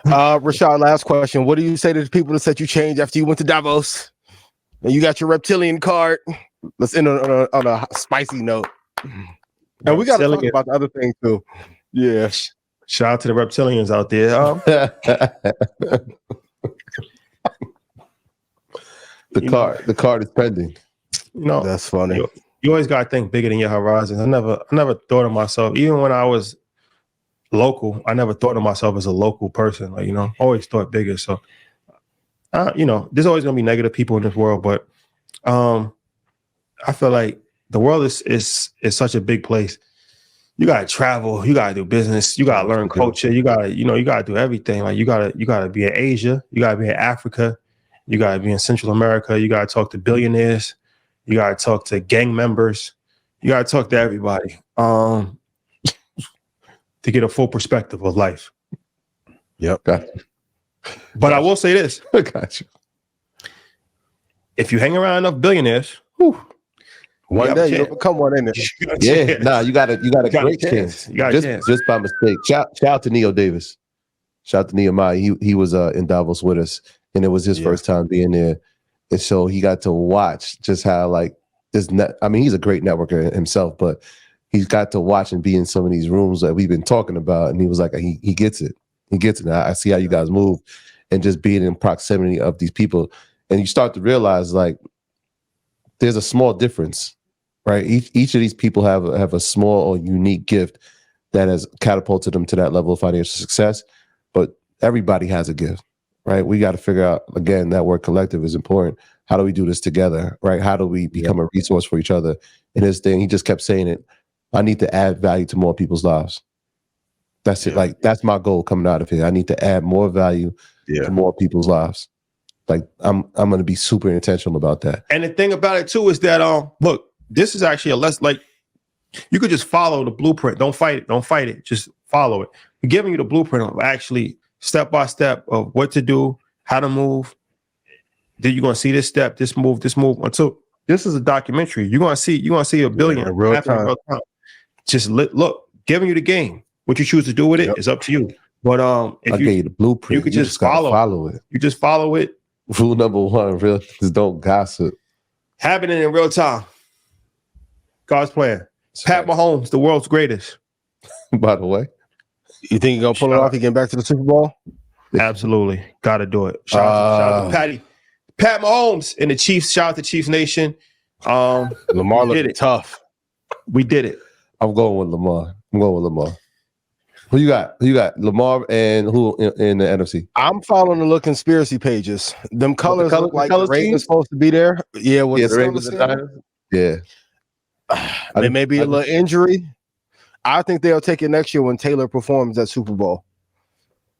Rashad, last question. What do you say to the people that said you changed after you went to Davos and you got your reptilian card? Let's end on a spicy note. And we got to talk about the other thing too. Yeah. Shout out to the reptilians out there. The card is pending. You know, that's funny. You always got to think bigger than your horizons. I never thought of myself, even when I was local, I never thought of myself as a local person. Like, always thought bigger. So, there's always going to be negative people in this world, but I feel like the world is such a big place. You gotta travel, you gotta do business, you gotta learn culture, you gotta do everything. Like you gotta be in Asia, you gotta be in Africa, you gotta be in Central America, you gotta talk to billionaires, you gotta talk to gang members, you gotta talk to everybody to get a full perspective of life. Yep. Gotcha. But I will say this. Gotcha. If you hang around enough billionaires, one day you'll become one, ain't it? Yeah, you got a great chance. You got a chance. Just by mistake. Shout out to Neo Davis. Shout out to Nehemiah. He was in Davos with us, and it was his first time being there, and so he got to watch just how he's a great networker himself, but he's got to watch and be in some of these rooms that we've been talking about, and he was like, he gets it. He gets it. I see how you guys move, and just being in proximity of these people, and you start to realize there's a small difference, right? Each of these people have a small or unique gift that has catapulted them to that level of financial success. But everybody has a gift, right? We got to figure out, again, that word collective is important. How do we do this together, right? How do we become a resource for each other? And his thing, he just kept saying it. I need to add value to more people's lives. That's it. Like, that's my goal coming out of here. I need to add more value to more people's lives. Like, I'm going to be super intentional about that. And the thing about it too is that look, this is actually a less like you could just follow the blueprint. Don't fight it. Just follow it. We're giving you the blueprint of actually step by step of what to do, how to move. Then you're gonna see this step, this move. Until this is a documentary. You're gonna see a billion in real time. Just look, giving you the game. What you choose to do with it is up to you. But if I gave you the blueprint. You could just follow it. You just follow it. Rule number one, just don't gossip. Happening in real time. God's plan. Pat Mahomes, the world's greatest. By the way. You think you're going to pull it off? You getting back to the Super Bowl? Absolutely. Got to do it. Shout out to Patty. Pat Mahomes and the Chiefs. Shout out to Chiefs Nation. Lamar looked tough. We did it. I'm going with Lamar. Who you got? Lamar and who in the NFC? I'm following the little conspiracy pages. Them colors look like the Ravens supposed to be there. Yeah, with the Ravens and Niners. Yeah. There may be a little injury. I think they'll take it next year when Taylor performs at Super Bowl.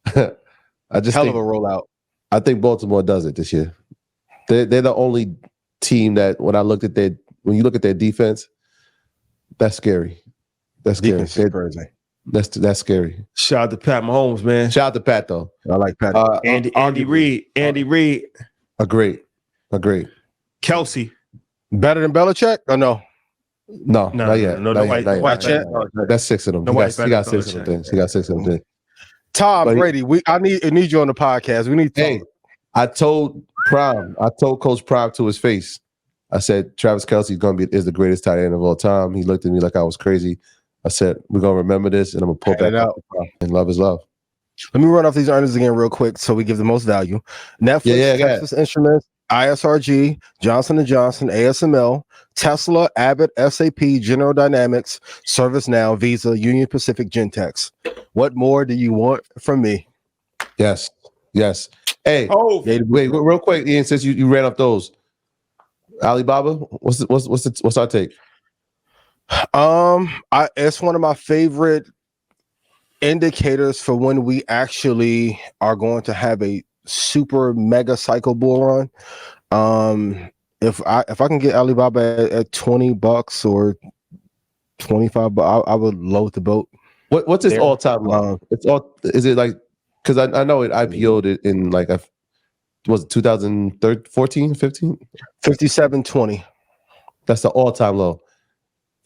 Hell of a rollout. I think Baltimore does it this year. They're the only team that when you look at their defense, that's scary. That's scary. Defense is crazy. That's scary. Shout out to Pat Mahomes, man. Shout out to Pat though. I like Pat. Andy Reid. Agreed. Kelsey. Better than Belichick or no? No, not yet. That's six of them. He got 6 of them things. Tom Brady, I need you on the podcast. We need to talk. I told Coach Prime to his face. I said Travis Kelce is the greatest tight end of all time. He looked at me like I was crazy. I said, we're gonna remember this and I'm gonna pull back out. And love is love. Let me run off these earnings again real quick so we give the most value. Netflix, Texas Instruments, ISRG, Johnson & Johnson, ASML, Tesla, Abbott, SAP, General Dynamics, ServiceNow, Visa, Union Pacific, Gentex. What more do you want from me? Yes. Hey, wait, real quick, Ian, since you ran up those. Alibaba, what's our take? It's one of my favorite indicators for when we actually are going to have a super mega cycle bull run. If I can get Alibaba at $20 or $25, I would load the boat. What's its all time low? Is it like, because I know it IPO'd it in like was it 2014, 15? 57.20. That's the all time low.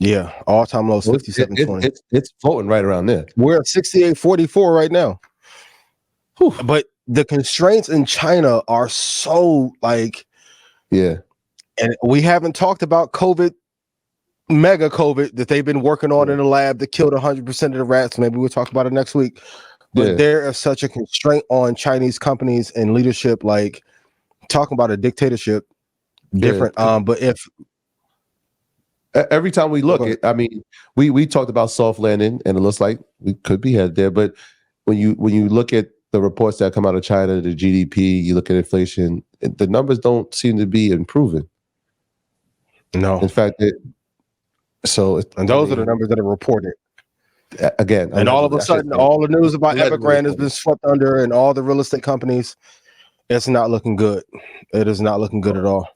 Yeah, all time low 57.20. It's floating right around there. We're at 68.44 right now. But the constraints in China are so like, Yeah. and we haven't talked about mega COVID that they've been working on in the lab that killed 100% of the rats. Maybe we'll talk about it next week. But there is such a constraint on Chinese companies and leadership, like talking about a dictatorship. Different. But if every time we look at, I mean, we talked about soft landing, and it looks like we could be headed there. But when you look at the reports that come out of China, the GDP, you look at inflation, the numbers don't seem to be improving. No, in fact, and those are the numbers that are reported. Again, and all of a sudden, all the news about Evergrande has been swept under, and all the real estate companies. It's not looking good. It is not looking good at all.